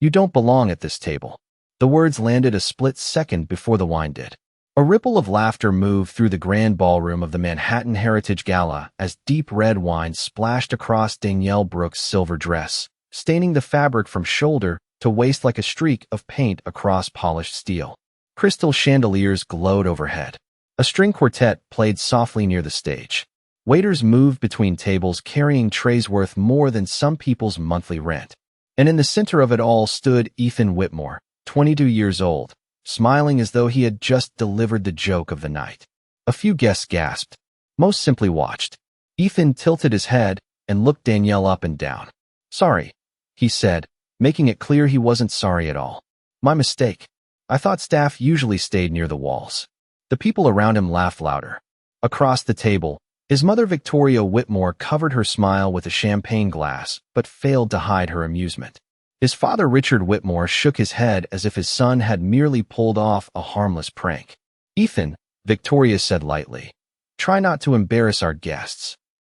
You don't belong at this table." The words landed a split second before the wine did. A ripple of laughter moved through the grand ballroom of the Manhattan Heritage Gala as deep red wine splashed across Danielle Brooks' silver dress, staining the fabric from shoulder to waist like a streak of paint across polished steel. Crystal chandeliers glowed overhead. A string quartet played softly near the stage. Waiters moved between tables carrying trays worth more than some people's monthly rent. And in the center of it all stood Ethan Whitmore, 22 years old, smiling as though he had just delivered the joke of the night. A few guests gasped. Most simply watched. Ethan tilted his head and looked Danielle up and down. "Sorry," he said, making it clear he wasn't sorry at all. "My mistake. I thought staff usually stayed near the walls." The people around him laughed louder. Across the table, his mother Victoria Whitmore covered her smile with a champagne glass, but failed to hide her amusement. His father Richard Whitmore shook his head as if his son had merely pulled off a harmless prank. "Ethan," Victoria said lightly, "try not to embarrass our guests."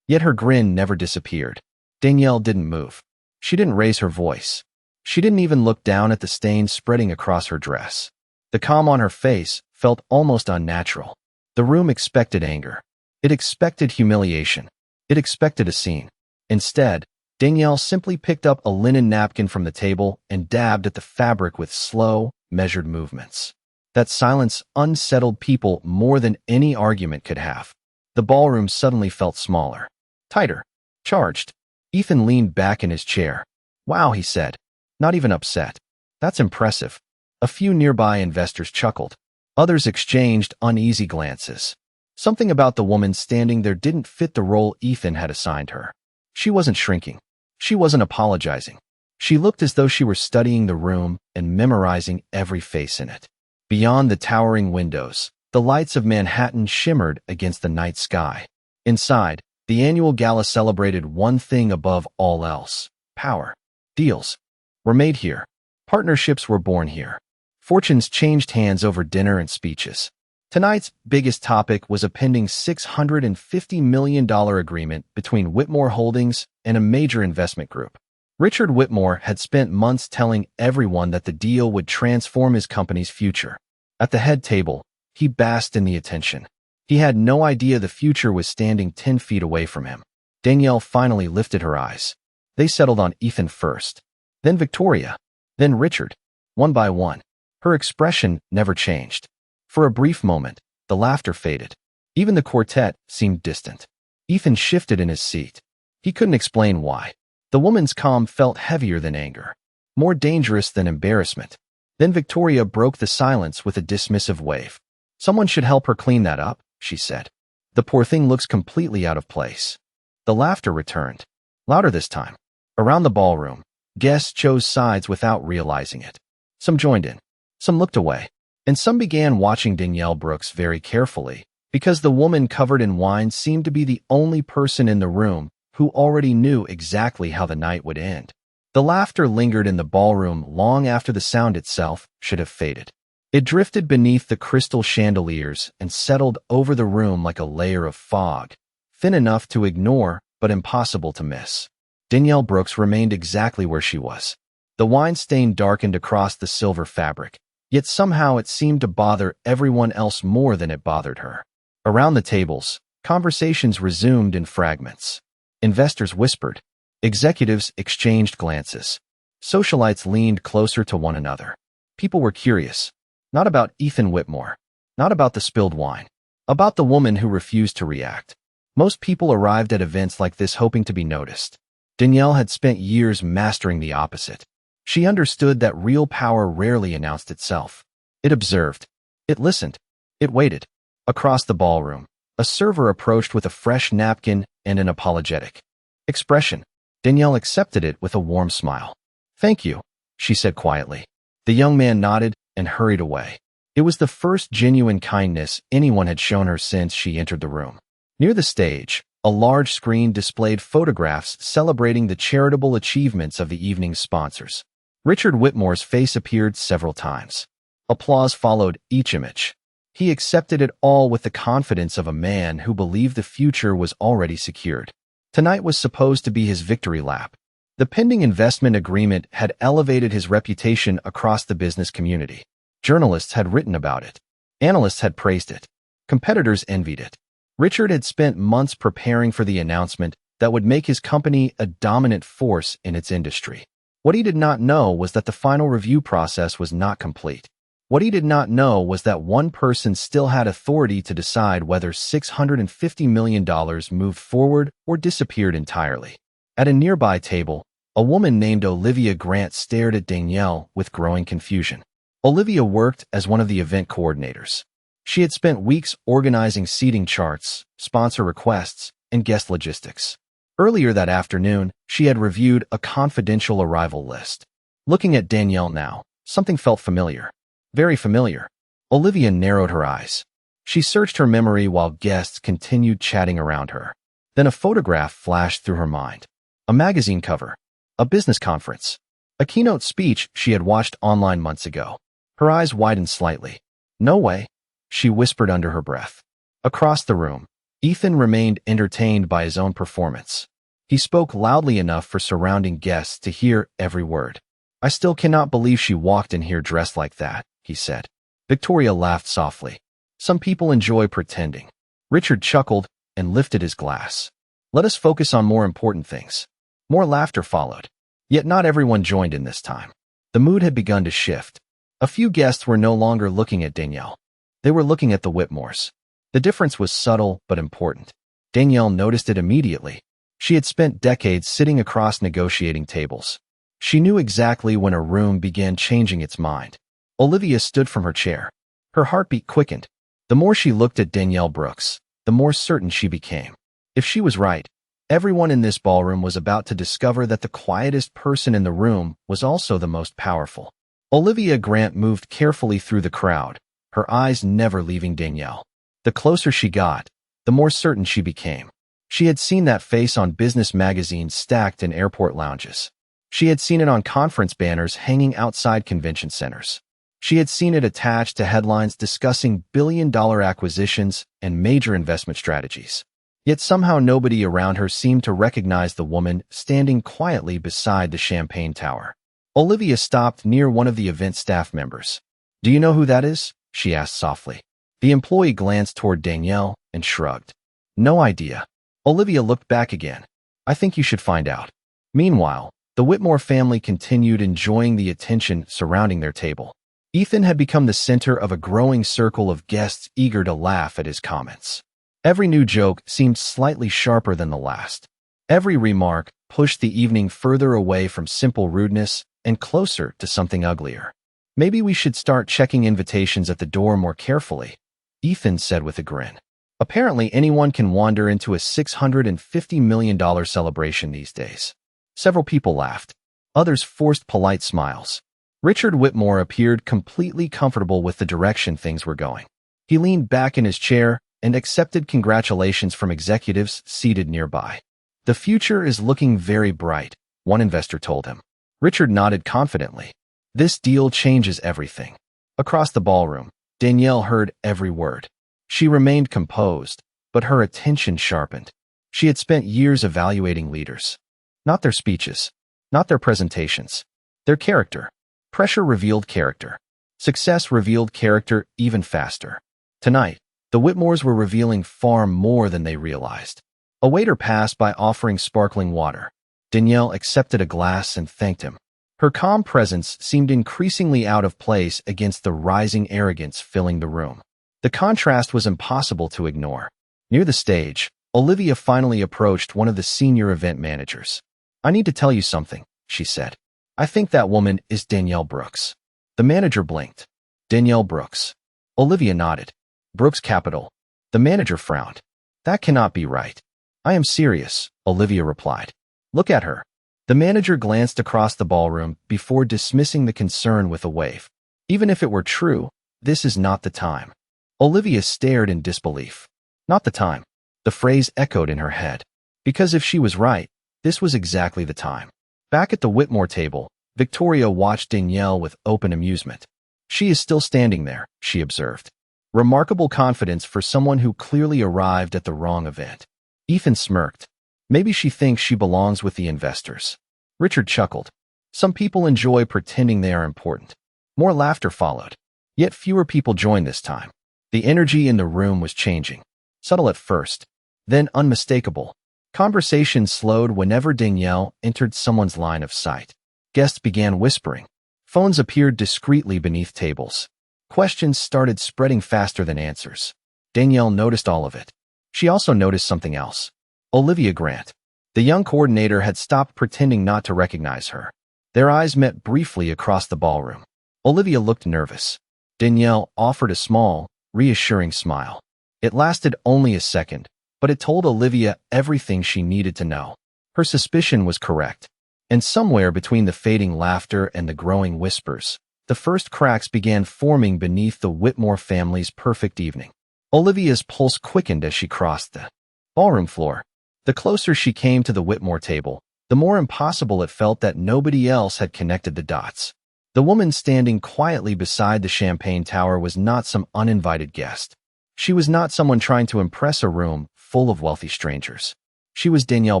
Yet her grin never disappeared. Danielle didn't move. She didn't raise her voice. She didn't even look down at the stain spreading across her dress. The calm on her face felt almost unnatural. The room expected anger. It expected humiliation. It expected a scene. Instead, Danielle simply picked up a linen napkin from the table and dabbed at the fabric with slow, measured movements. That silence unsettled people more than any argument could have. The ballroom suddenly felt smaller, tighter, charged. Ethan leaned back in his chair. "Wow," he said, not even upset. "That's impressive." A few nearby investors chuckled. Others exchanged uneasy glances. Something about the woman standing there didn't fit the role Ethan had assigned her. She wasn't shrinking. She wasn't apologizing. She looked as though she were studying the room and memorizing every face in it. Beyond the towering windows, the lights of Manhattan shimmered against the night sky. Inside, the annual gala celebrated one thing above all else: power. Deals were made here. Partnerships were born here. Fortunes changed hands over dinner and speeches. Tonight's biggest topic was a pending $650 million agreement between Whitmore Holdings and a major investment group. Richard Whitmore had spent months telling everyone that the deal would transform his company's future. At the head table, he basked in the attention. He had no idea the future was standing 10 feet away from him. Danielle finally lifted her eyes. They settled on Ethan first, then Victoria, then Richard, one by one. Her expression never changed. For a brief moment, the laughter faded. Even the quartet seemed distant. Ethan shifted in his seat. He couldn't explain why. The woman's calm felt heavier than anger, more dangerous than embarrassment. Then Victoria broke the silence with a dismissive wave. "Someone should help her clean that up," she said. "The poor thing looks completely out of place." The laughter returned, louder this time. Around the ballroom, guests chose sides without realizing it. Some joined in. Some looked away. And some began watching Danielle Brooks very carefully, because the woman covered in wine seemed to be the only person in the room who already knew exactly how the night would end. The laughter lingered in the ballroom long after the sound itself should have faded. It drifted beneath the crystal chandeliers and settled over the room like a layer of fog, thin enough to ignore but impossible to miss. Danielle Brooks remained exactly where she was. The wine stain darkened across the silver fabric. Yet somehow it seemed to bother everyone else more than it bothered her. Around the tables, conversations resumed in fragments. Investors whispered. Executives exchanged glances. Socialites leaned closer to one another. People were curious. Not about Ethan Whitmore. Not about the spilled wine. About the woman who refused to react. Most people arrived at events like this hoping to be noticed. Danielle had spent years mastering the opposite. She understood that real power rarely announced itself. It observed. It listened. It waited. Across the ballroom, a server approached with a fresh napkin and an apologetic expression. Danielle accepted it with a warm smile. "Thank you," she said quietly. The young man nodded and hurried away. It was the first genuine kindness anyone had shown her since she entered the room. Near the stage, a large screen displayed photographs celebrating the charitable achievements of the evening's sponsors. Richard Whitmore's face appeared several times. Applause followed each image. He accepted it all with the confidence of a man who believed the future was already secured. Tonight was supposed to be his victory lap. The pending investment agreement had elevated his reputation across the business community. Journalists had written about it. Analysts had praised it. Competitors envied it. Richard had spent months preparing for the announcement that would make his company a dominant force in its industry. What he did not know was that the final review process was not complete. What he did not know was that one person still had authority to decide whether $650 million moved forward or disappeared entirely. At a nearby table, a woman named Olivia Grant stared at Danielle with growing confusion. Olivia worked as one of the event coordinators. She had spent weeks organizing seating charts, sponsor requests, and guest logistics. Earlier that afternoon, she had reviewed a confidential arrival list. Looking at Danielle now, something felt familiar. Very familiar. Olivia narrowed her eyes. She searched her memory while guests continued chatting around her. Then a photograph flashed through her mind. A magazine cover. A business conference. A keynote speech she had watched online months ago. Her eyes widened slightly. No way, she whispered under her breath. Across the room, Ethan remained entertained by his own performance. He spoke loudly enough for surrounding guests to hear every word. I still cannot believe she walked in here dressed like that, he said. Victoria laughed softly. Some people enjoy pretending. Richard chuckled and lifted his glass. Let us focus on more important things. More laughter followed. Yet not everyone joined in this time. The mood had begun to shift. A few guests were no longer looking at Danielle. They were looking at the Whitmores. The difference was subtle but important. Danielle noticed it immediately. She had spent decades sitting across negotiating tables. She knew exactly when a room began changing its mind. Olivia stood from her chair. Her heartbeat quickened. The more she looked at Danielle Brooks, the more certain she became. If she was right, everyone in this ballroom was about to discover that the quietest person in the room was also the most powerful. Olivia Grant moved carefully through the crowd, her eyes never leaving Danielle. The closer she got, the more certain she became. She had seen that face on business magazines stacked in airport lounges. She had seen it on conference banners hanging outside convention centers. She had seen it attached to headlines discussing billion-dollar acquisitions and major investment strategies. Yet somehow nobody around her seemed to recognize the woman standing quietly beside the champagne tower. Olivia stopped near one of the event staff members. Do you know who that is? She asked softly. The employee glanced toward Danielle and shrugged. No idea. Olivia looked back again. I think you should find out. Meanwhile, the Whitmore family continued enjoying the attention surrounding their table. Ethan had become the center of a growing circle of guests eager to laugh at his comments. Every new joke seemed slightly sharper than the last. Every remark pushed the evening further away from simple rudeness and closer to something uglier. Maybe we should start checking invitations at the door more carefully, Ethan said with a grin. Apparently anyone can wander into a $650 million celebration these days. Several people laughed. Others forced polite smiles. Richard Whitmore appeared completely comfortable with the direction things were going. He leaned back in his chair and accepted congratulations from executives seated nearby. The future is looking very bright, one investor told him. Richard nodded confidently. This deal changes everything. Across the ballroom, Danielle heard every word. She remained composed, but her attention sharpened. She had spent years evaluating leaders. Not their speeches, not their presentations, their character. Pressure revealed character. Success revealed character even faster. Tonight, the Whitmores were revealing far more than they realized. A waiter passed by offering sparkling water. Danielle accepted a glass and thanked him. Her calm presence seemed increasingly out of place against the rising arrogance filling the room. The contrast was impossible to ignore. Near the stage, Olivia finally approached one of the senior event managers. I need to tell you something, she said. I think that woman is Danielle Brooks. The manager blinked. Danielle Brooks. Olivia nodded. Brooks Capital. The manager frowned. That cannot be right. I am serious, Olivia replied. Look at her. The manager glanced across the ballroom before dismissing the concern with a wave. Even if it were true, this is not the time. Olivia stared in disbelief. Not the time. The phrase echoed in her head. Because if she was right, this was exactly the time. Back at the Whitmore table, Victoria watched Danielle with open amusement. She is still standing there, she observed. Remarkable confidence for someone who clearly arrived at the wrong event. Ethan smirked. Maybe she thinks she belongs with the investors. Richard chuckled. Some people enjoy pretending they are important. More laughter followed. Yet fewer people joined this time. The energy in the room was changing. Subtle at first, then unmistakable. Conversation slowed whenever Danielle entered someone's line of sight. Guests began whispering. Phones appeared discreetly beneath tables. Questions started spreading faster than answers. Danielle noticed all of it. She also noticed something else. Olivia Grant. The young coordinator had stopped pretending not to recognize her. Their eyes met briefly across the ballroom. Olivia looked nervous. Danielle offered a small, reassuring smile. It lasted only a second, but it told Olivia everything she needed to know. Her suspicion was correct. And somewhere between the fading laughter and the growing whispers, the first cracks began forming beneath the Whitmore family's perfect evening. Olivia's pulse quickened as she crossed the ballroom floor. The closer she came to the Whitmore table, the more impossible it felt that nobody else had connected the dots. The woman standing quietly beside the champagne tower was not some uninvited guest. She was not someone trying to impress a room full of wealthy strangers. She was Danielle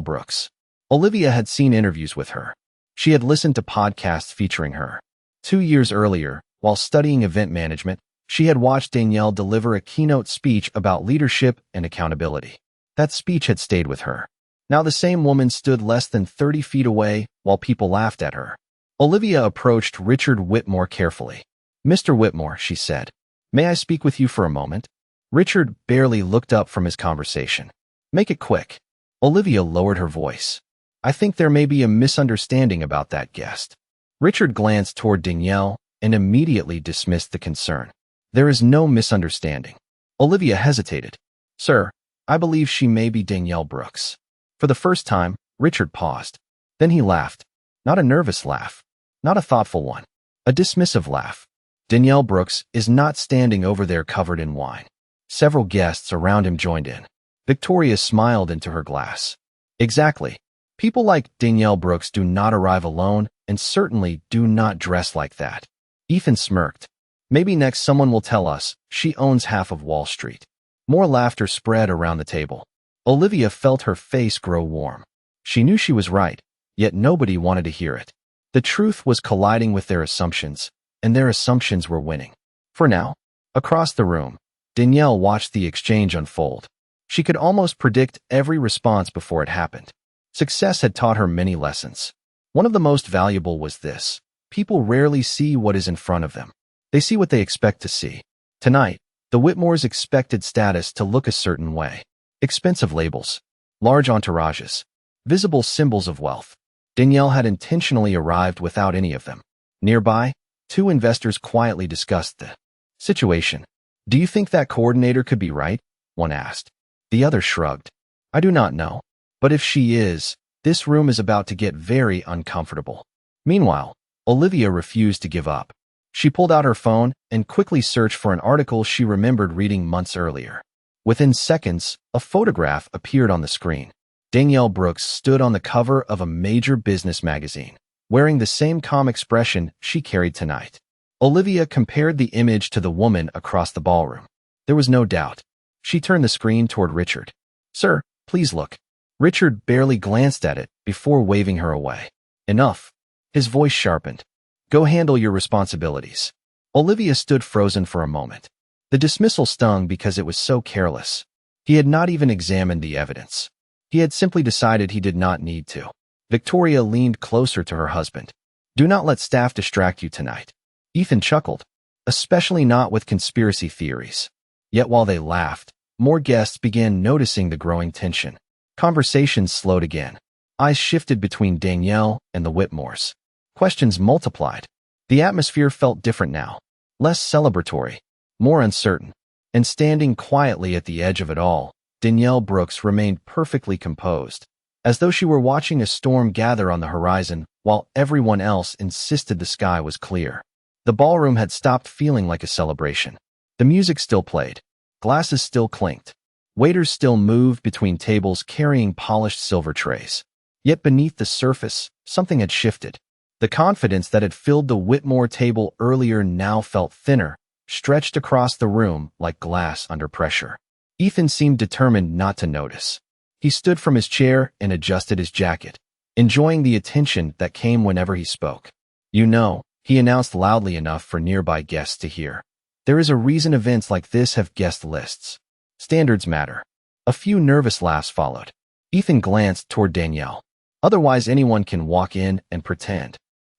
Brooks. Olivia had seen interviews with her. She had listened to podcasts featuring her. 2 years earlier, while studying event management, she had watched Danielle deliver a keynote speech about leadership and accountability. That speech had stayed with her. Now the same woman stood less than 30 feet away while people laughed at her. Olivia approached Richard Whitmore carefully. "Mr. Whitmore," she said, "may I speak with you for a moment?" Richard barely looked up from his conversation. "Make it quick." Olivia lowered her voice. "I think there may be a misunderstanding about that guest." Richard glanced toward Danielle and immediately dismissed the concern. "There is no misunderstanding." Olivia hesitated. "Sir, I believe she may be Danielle Brooks." For the first time, Richard paused. Then he laughed. Not a nervous laugh. Not a thoughtful one. A dismissive laugh. "Danielle Brooks is not standing over there covered in wine." Several guests around him joined in. Victoria smiled into her glass. "Exactly. People like Danielle Brooks do not arrive alone and certainly do not dress like that." Ethan smirked. "Maybe next someone will tell us she owns half of Wall Street." More laughter spread around the table. Olivia felt her face grow warm. She knew she was right, yet nobody wanted to hear it. The truth was colliding with their assumptions, and their assumptions were winning. For now, across the room, Danielle watched the exchange unfold. She could almost predict every response before it happened. Success had taught her many lessons. One of the most valuable was this: people rarely see what is in front of them. They see what they expect to see. Tonight, the Whitmores expected status to look a certain way. Expensive labels, large entourages, visible symbols of wealth. Danielle had intentionally arrived without any of them. Nearby, two investors quietly discussed the situation. "Do you think that coordinator could be right?" one asked. The other shrugged. "I do not know. But if she is, this room is about to get very uncomfortable." Meanwhile, Olivia refused to give up. She pulled out her phone and quickly searched for an article she remembered reading months earlier. Within seconds, a photograph appeared on the screen. Danielle Brooks stood on the cover of a major business magazine, wearing the same calm expression she carried tonight. Olivia compared the image to the woman across the ballroom. There was no doubt. She turned the screen toward Richard. "Sir, please look." Richard barely glanced at it before waving her away. "Enough." His voice sharpened. "Go handle your responsibilities." Olivia stood frozen for a moment. The dismissal stung because it was so careless. He had not even examined the evidence. He had simply decided he did not need to. Victoria leaned closer to her husband. "Do not let staff distract you tonight." Ethan chuckled, especially not with conspiracy theories. Yet while they laughed, more guests began noticing the growing tension. Conversations slowed again. Eyes shifted between Danielle and the Whitmores. Questions multiplied. The atmosphere felt different now. Less celebratory, more uncertain. And standing quietly at the edge of it all, Danielle Brooks remained perfectly composed, as though she were watching a storm gather on the horizon while everyone else insisted the sky was clear. The ballroom had stopped feeling like a celebration. The music still played. Glasses still clinked. Waiters still moved between tables carrying polished silver trays. Yet beneath the surface, something had shifted. The confidence that had filled the Whitmore table earlier now felt thinner, stretched across the room like glass under pressure. Ethan seemed determined not to notice. He stood from his chair and adjusted his jacket. enjoying the attention that came whenever he spoke. "You know," he announced loudly enough for nearby guests to hear, "there is a reason events like this have guest lists. Standards matter." A few nervous laughs followed. Ethan glanced toward Danielle. "Otherwise anyone can walk in and pretend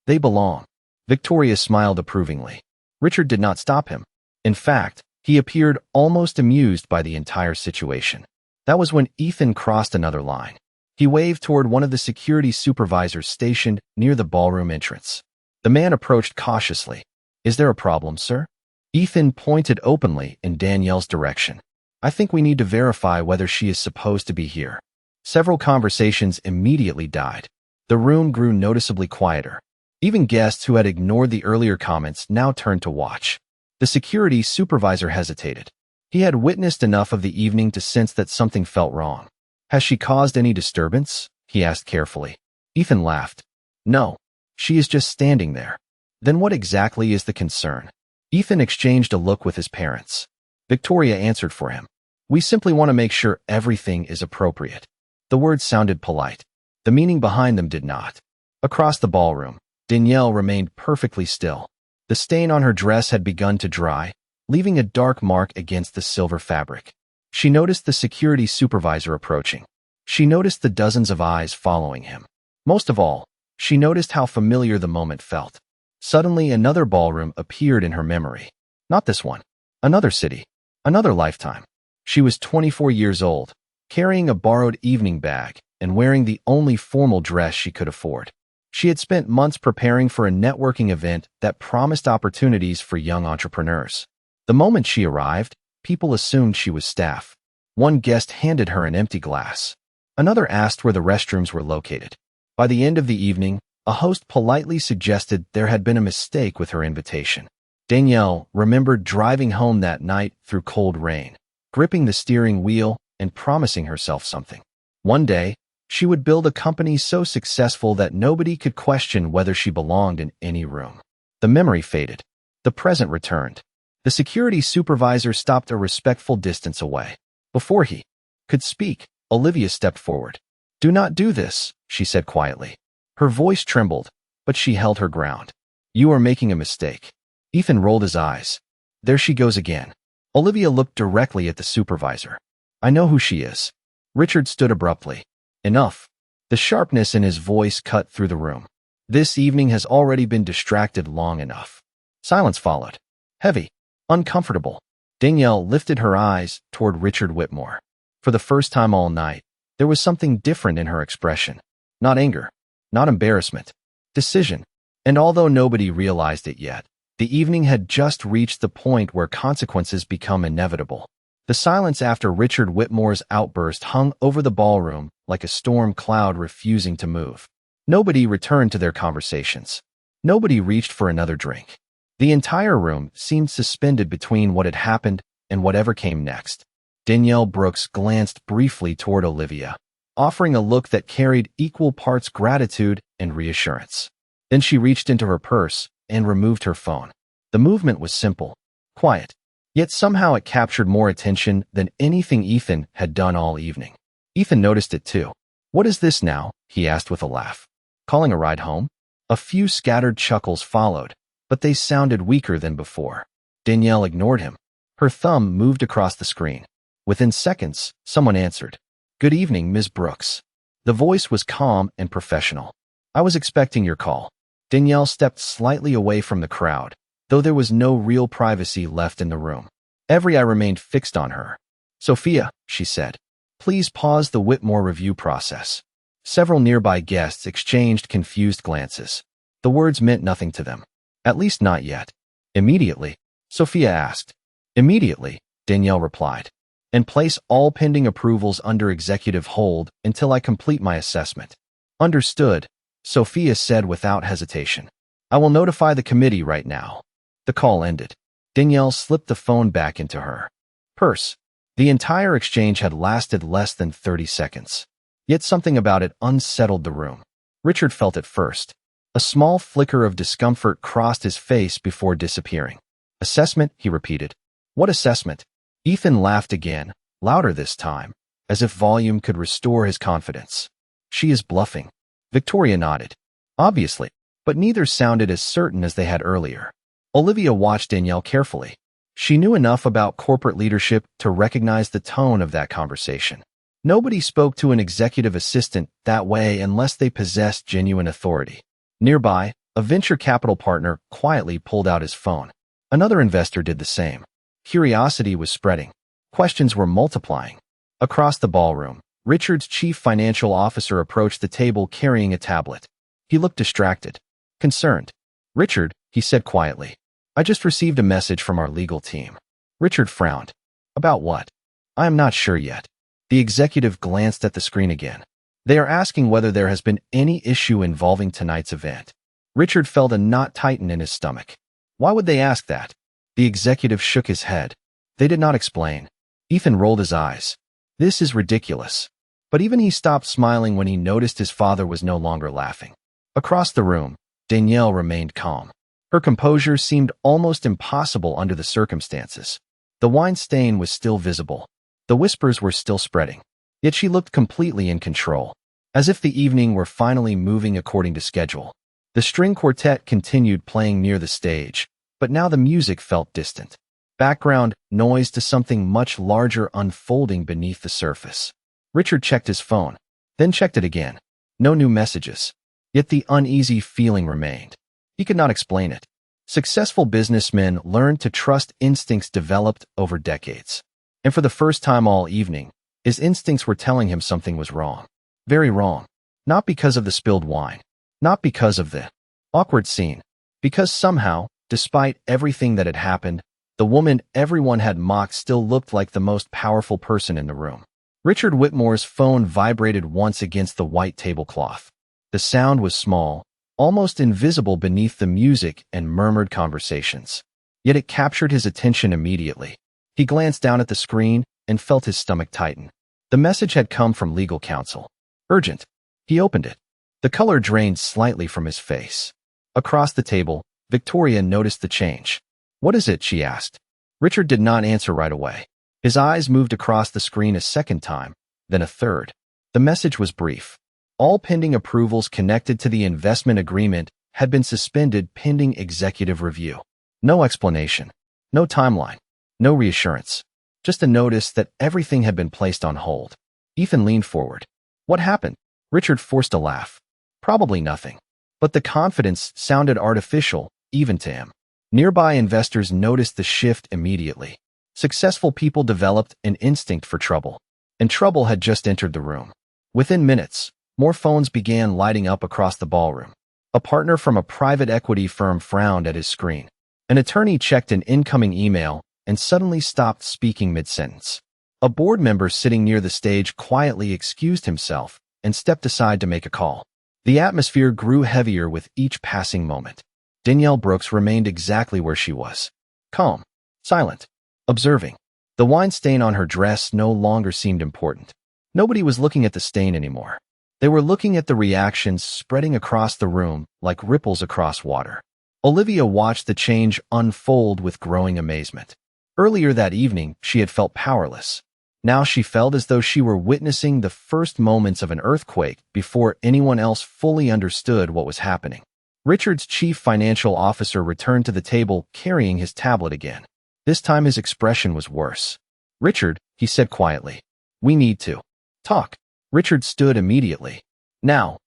they belong." Victoria smiled approvingly. Richard did not stop him. In fact, he appeared almost amused by the entire situation. That was when Ethan crossed another line. He waved toward one of the security supervisors stationed near the ballroom entrance. The man approached cautiously. "Is there a problem, sir?" Ethan pointed openly in Danielle's direction. "I think we need to verify whether she is supposed to be here." Several conversations immediately died. The room grew noticeably quieter. Even guests who had ignored the earlier comments now turned to watch. The security supervisor hesitated. He had witnessed enough of the evening to sense that something felt wrong. "Has she caused any disturbance?" he asked carefully. Ethan laughed. "No. She is just standing there." "Then what exactly is the concern?" Ethan exchanged a look with his parents. Victoria answered for him. "We simply want to make sure everything is appropriate." The words sounded polite. The meaning behind them did not. Across the ballroom, Danielle remained perfectly still. The stain on her dress had begun to dry, leaving a dark mark against the silver fabric. She noticed the security supervisor approaching. She noticed the dozens of eyes following him. Most of all, she noticed how familiar the moment felt. Suddenly, another ballroom appeared in her memory. Not this one. Another city. Another lifetime. She was 24 years old, carrying a borrowed evening bag and wearing the only formal dress she could afford. She had spent months preparing for a networking event that promised opportunities for young entrepreneurs. The moment she arrived, people assumed she was staff. One guest handed her an empty glass. Another asked where the restrooms were located. By the end of the evening, a host politely suggested there had been a mistake with her invitation. Danielle remembered driving home that night through cold rain, gripping the steering wheel and promising herself something. One day, she would build a company so successful that nobody could question whether she belonged in any room. The memory faded. The present returned. The security supervisor stopped a respectful distance away. Before he could speak, Olivia stepped forward. "Do not do this," she said quietly. Her voice trembled, but she held her ground. "You are making a mistake." Ethan rolled his eyes. "There she goes again." Olivia looked directly at the supervisor. "I know who she is." Richard stood abruptly. "Enough." The sharpness in his voice cut through the room. "This evening has already been distracted long enough." Silence followed. Heavy. Uncomfortable. Danielle lifted her eyes toward Richard Whitmore. For the first time all night, there was something different in her expression. Not anger. Not embarrassment. Decision. And although nobody realized it yet, the evening had just reached the point where consequences become inevitable. The silence after Richard Whitmore's outburst hung over the ballroom like a storm cloud refusing to move. Nobody returned to their conversations. Nobody reached for another drink. The entire room seemed suspended between what had happened and whatever came next. Danielle Brooks glanced briefly toward Olivia, offering a look that carried equal parts gratitude and reassurance. Then she reached into her purse and removed her phone. The movement was simple, quiet, yet somehow it captured more attention than anything Ethan had done all evening. Ethan noticed it too. "What is this now?" he asked with a laugh. "Calling a ride home?" A few scattered chuckles followed, but they sounded weaker than before. Danielle ignored him. Her thumb moved across the screen. Within seconds, someone answered. "Good evening, Ms. Brooks." The voice was calm and professional. "I was expecting your call." Danielle stepped slightly away from the crowd, though there was no real privacy left in the room. Every eye remained fixed on her. "Sophia," she said, "please pause the Whitmore review process." Several nearby guests exchanged confused glances. The words meant nothing to them. At least not yet. "Immediately?" Sophia asked. "Immediately," Danielle replied. "And place all pending approvals under executive hold until I complete my assessment." "Understood," Sophia said without hesitation. "I will notify the committee right now." The call ended. Danielle slipped the phone back into her purse. The entire exchange had lasted less than 30 seconds. Yet something about it unsettled the room. Richard felt it first. A small flicker of discomfort crossed his face before disappearing. "Assessment," he repeated. "What assessment?" Ethan laughed again, louder this time, as if volume could restore his confidence. "She is bluffing." Victoria nodded. Obviously, but neither sounded as certain as they had earlier. Olivia watched Danielle carefully. She knew enough about corporate leadership to recognize the tone of that conversation. Nobody spoke to an executive assistant that way unless they possessed genuine authority. Nearby, a venture capital partner quietly pulled out his phone. Another investor did the same. Curiosity was spreading. Questions were multiplying. Across the ballroom, Richard's chief financial officer approached the table carrying a tablet. He looked distracted, concerned. "Richard," he said quietly, "I just received a message from our legal team." Richard frowned. "About what?" "I am not sure yet." The executive glanced at the screen again. "They are asking whether there has been any issue involving tonight's event." Richard felt a knot tighten in his stomach. Why would they ask that? The executive shook his head. They did not explain. Ethan rolled his eyes. "This is ridiculous." But even he stopped smiling when he noticed his father was no longer laughing. Across the room, Danielle remained calm. Her composure seemed almost impossible under the circumstances. The wine stain was still visible. The whispers were still spreading. Yet she looked completely in control, as if the evening were finally moving according to schedule. The string quartet continued playing near the stage, but now the music felt distant. Background noise to something much larger unfolding beneath the surface. Richard checked his phone, then checked it again. No new messages. Yet the uneasy feeling remained. He could not explain it. Successful businessmen learned to trust instincts developed over decades. And for the first time all evening, his instincts were telling him something was wrong. Very wrong. Not because of the spilled wine. Not because of the awkward scene. Because somehow, despite everything that had happened, the woman everyone had mocked still looked like the most powerful person in the room. Richard Whitmore's phone vibrated once against the white tablecloth. The sound was small, almost invisible beneath the music and murmured conversations. Yet it captured his attention immediately. He glanced down at the screen and felt his stomach tighten. The message had come from legal counsel. Urgent. He opened it. The color drained slightly from his face. Across the table, Victoria noticed the change. "What is it?" she asked. Richard did not answer right away. His eyes moved across the screen a second time, then a third. The message was brief. All pending approvals connected to the investment agreement had been suspended pending executive review. No explanation. No timeline. No reassurance. Just a notice that everything had been placed on hold. Ethan leaned forward. "What happened?" Richard forced a laugh. "Probably nothing." But the confidence sounded artificial, even to him. Nearby investors noticed the shift immediately. Successful people developed an instinct for trouble. And trouble had just entered the room. Within minutes, more phones began lighting up across the ballroom. A partner from a private equity firm frowned at his screen. An attorney checked an incoming email and suddenly stopped speaking mid-sentence. A board member sitting near the stage quietly excused himself and stepped aside to make a call. The atmosphere grew heavier with each passing moment. Danielle Brooks remained exactly where she was. Calm, silent, observing. The wine stain on her dress no longer seemed important. Nobody was looking at the stain anymore. They were looking at the reactions spreading across the room like ripples across water. Olivia watched the change unfold with growing amazement. Earlier that evening, she had felt powerless. Now she felt as though she were witnessing the first moments of an earthquake before anyone else fully understood what was happening. Richard's chief financial officer returned to the table carrying his tablet again. This time his expression was worse. "Richard," he said quietly, "we need to talk." Richard stood immediately. Now.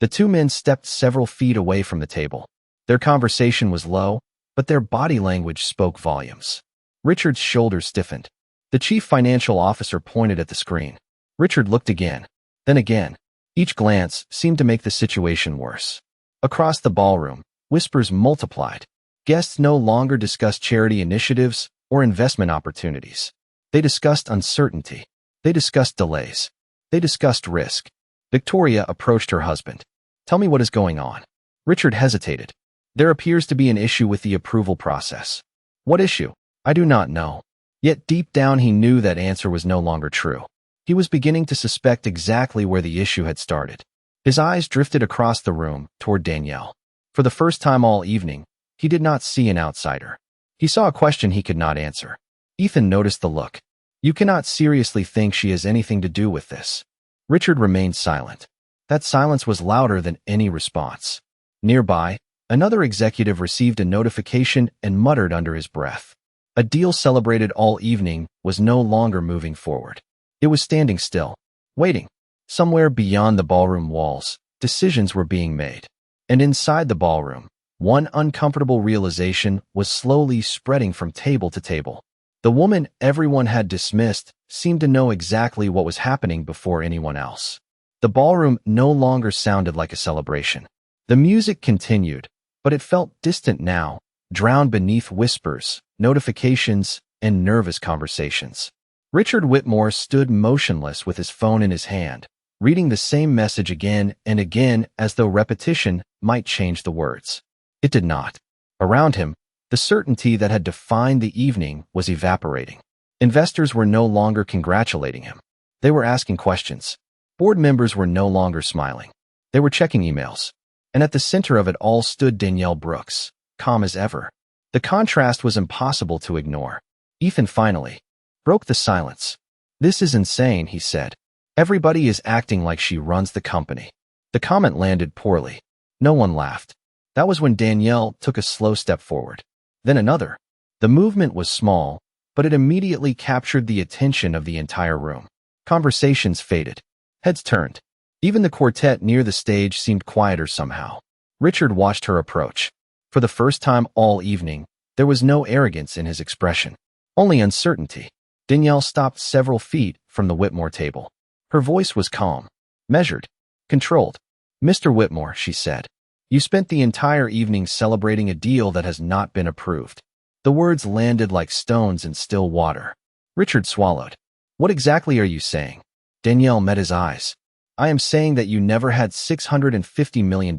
The two men stepped several feet away from the table. Their conversation was low, but their body language spoke volumes. Richard's shoulders stiffened. The chief financial officer pointed at the screen. Richard looked again, then again. Each glance seemed to make the situation worse. Across the ballroom, whispers multiplied. Guests no longer discussed charity initiatives or investment opportunities. They discussed uncertainty. They discussed delays. They discussed risk. Victoria approached her husband. "Tell me what is going on." Richard hesitated. "There appears to be an issue with the approval process." "What issue?" "I do not know." Yet deep down he knew that answer was no longer true. He was beginning to suspect exactly where the issue had started. His eyes drifted across the room toward Danielle. For the first time all evening, he did not see an outsider. He saw a question he could not answer. Ethan noticed the look. "You cannot seriously think she has anything to do with this." Richard remained silent. That silence was louder than any response. Nearby, another executive received a notification and muttered under his breath. A deal celebrated all evening was no longer moving forward. It was standing still, waiting. Somewhere beyond the ballroom walls, decisions were being made. And inside the ballroom, one uncomfortable realization was slowly spreading from table to table. The woman everyone had dismissed seemed to know exactly what was happening before anyone else. The ballroom no longer sounded like a celebration. The music continued, but it felt distant now, drowned beneath whispers, notifications, and nervous conversations. Richard Whitmore stood motionless with his phone in his hand, reading the same message again and again as though repetition might change the words. It did not. Around him, the certainty that had defined the evening was evaporating. Investors were no longer congratulating him. They were asking questions. Board members were no longer smiling. They were checking emails. And at the center of it all stood Danielle Brooks, calm as ever. The contrast was impossible to ignore. Ethan finally broke the silence. "This is insane," he said. "Everybody is acting like she runs the company." The comment landed poorly. No one laughed. That was when Danielle took a slow step forward. Then another. The movement was small, but it immediately captured the attention of the entire room. Conversations faded. Heads turned. Even the quartet near the stage seemed quieter somehow. Richard watched her approach. For the first time all evening, there was no arrogance in his expression, only uncertainty. Danielle stopped several feet from the Whitmore table. Her voice was calm, measured, controlled. "Mr. Whitmore," she said, "you spent the entire evening celebrating a deal that has not been approved." The words landed like stones in still water. Richard swallowed. "What exactly are you saying?" Danielle met his eyes. "I am saying that you never had $650 million.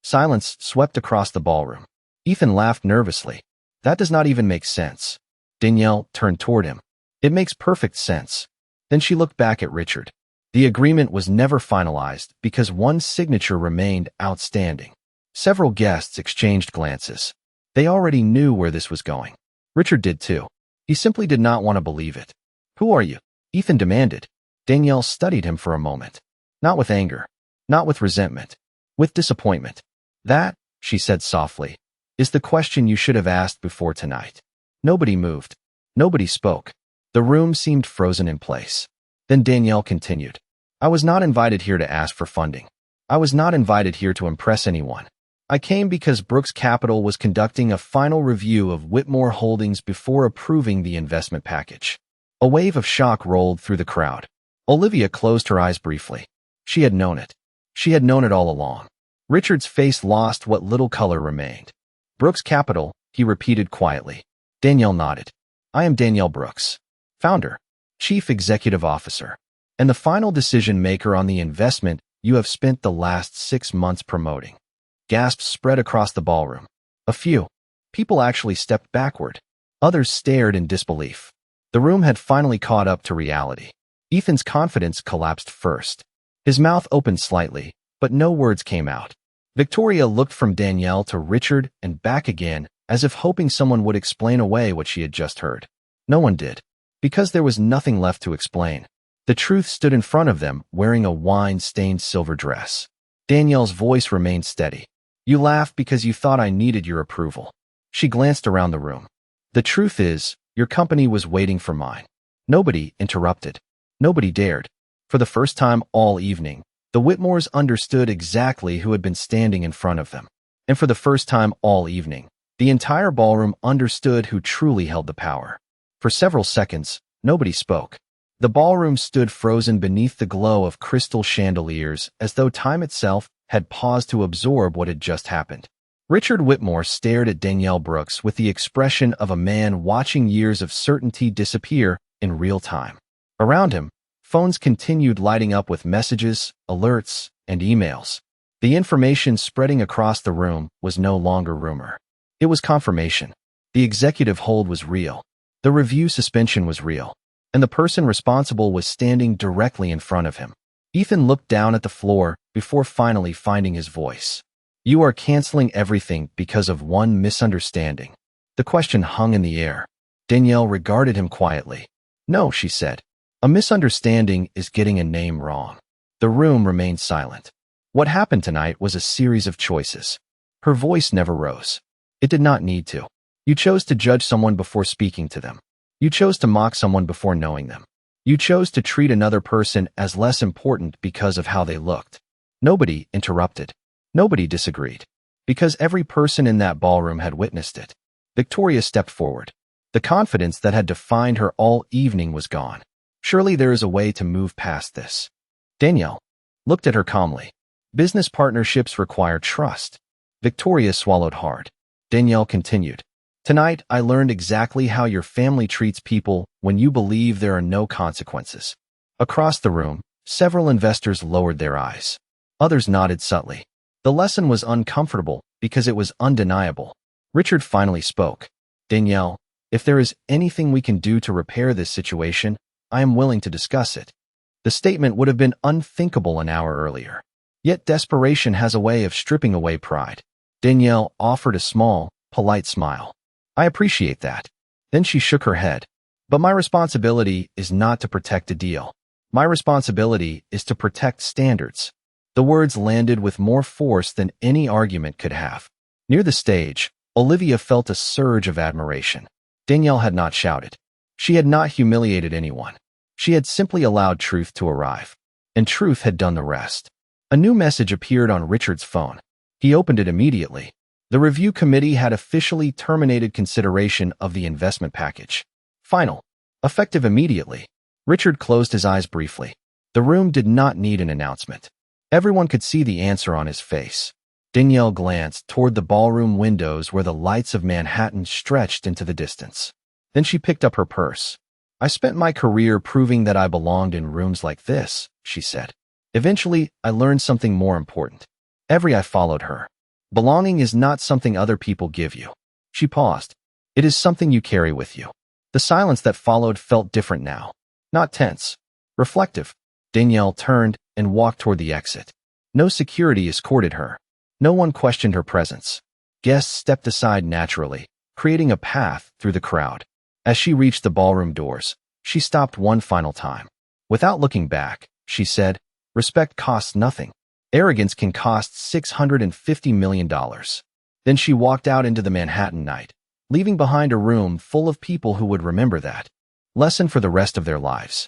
Silence swept across the ballroom. Ethan laughed nervously. "That does not even make sense." Danielle turned toward him. "It makes perfect sense." Then she looked back at Richard. The agreement was never finalized because one signature remained outstanding. Several guests exchanged glances. They already knew where this was going. Richard did too. He simply did not want to believe it. "Who are you?" Ethan demanded. Danielle studied him for a moment. Not with anger, not with resentment, with disappointment. "That," she said softly, "is the question you should have asked before tonight." Nobody moved. Nobody spoke. The room seemed frozen in place. Then Danielle continued. "I was not invited here to ask for funding. I was not invited here to impress anyone. I came because Brooks Capital was conducting a final review of Whitmore Holdings before approving the investment package." A wave of shock rolled through the crowd. Olivia closed her eyes briefly. She had known it. She had known it all along. Richard's face lost what little color remained. "Brooks Capital," he repeated quietly. Danielle nodded. "I am Danielle Brooks, founder, chief executive officer, and the final decision maker on the investment you have spent the last 6 months promoting." Gasps spread across the ballroom. A few people actually stepped backward. Others stared in disbelief. The room had finally caught up to reality. Ethan's confidence collapsed first. His mouth opened slightly, but no words came out. Victoria looked from Danielle to Richard and back again, as if hoping someone would explain away what she had just heard. No one did. Because there was nothing left to explain. The truth stood in front of them, wearing a wine-stained silver dress. Danielle's voice remained steady. "You laughed because you thought I needed your approval." She glanced around the room. "The truth is, your company was waiting for mine." Nobody interrupted. Nobody dared. For the first time all evening, the Whitmores understood exactly who had been standing in front of them. And for the first time all evening, the entire ballroom understood who truly held the power. For several seconds, nobody spoke. The ballroom stood frozen beneath the glow of crystal chandeliers, as though time itself had paused to absorb what had just happened. Richard Whitmore stared at Danielle Brooks with the expression of a man watching years of certainty disappear in real time. Around him, phones continued lighting up with messages, alerts, and emails. The information spreading across the room was no longer rumor. It was confirmation. The executive hold was real. The review suspension was real. And the person responsible was standing directly in front of him. Ethan looked down at the floor before finally finding his voice. "You are canceling everything because of one misunderstanding." The question hung in the air. Danielle regarded him quietly. "No," she said. "A misunderstanding is getting a name wrong." The room remained silent. What happened tonight was a series of choices. Her voice never rose. It did not need to. You chose to judge someone before speaking to them. You chose to mock someone before knowing them. You chose to treat another person as less important because of how they looked. Nobody interrupted. Nobody disagreed. Because every person in that ballroom had witnessed it. Victoria stepped forward. The confidence that had defined her all evening was gone. Surely there is a way to move past this. Danielle looked at her calmly. Business partnerships require trust. Victoria swallowed hard. Danielle continued. Tonight, I learned exactly how your family treats people when you believe there are no consequences. Across the room, several investors lowered their eyes. Others nodded subtly. The lesson was uncomfortable because it was undeniable. Richard finally spoke. Danielle, if there is anything we can do to repair this situation, I am willing to discuss it. The statement would have been unthinkable an hour earlier. Yet desperation has a way of stripping away pride. Danielle offered a small, polite smile. I appreciate that. Then she shook her head. But my responsibility is not to protect a deal. My responsibility is to protect standards. The words landed with more force than any argument could have. Near the stage, Olivia felt a surge of admiration. Danielle had not shouted. She had not humiliated anyone. She had simply allowed truth to arrive. And truth had done the rest. A new message appeared on Richard's phone. He opened it immediately. The review committee had officially terminated consideration of the investment package. Final. Effective immediately. Richard closed his eyes briefly. The room did not need an announcement. Everyone could see the answer on his face. Danielle glanced toward the ballroom windows where the lights of Manhattan stretched into the distance. Then she picked up her purse. I spent my career proving that I belonged in rooms like this, she said. Eventually, I learned something more important. I followed her. Belonging is not something other people give you. She paused. It is something you carry with you. The silence that followed felt different now. Not tense. Reflective. Danielle turned and walked toward the exit. No security escorted her. No one questioned her presence. Guests stepped aside naturally, creating a path through the crowd. As she reached the ballroom doors, she stopped one final time. Without looking back, she said, respect costs nothing. Arrogance can cost $650 million. Then she walked out into the Manhattan night, leaving behind a room full of people who would remember that lesson for the rest of their lives.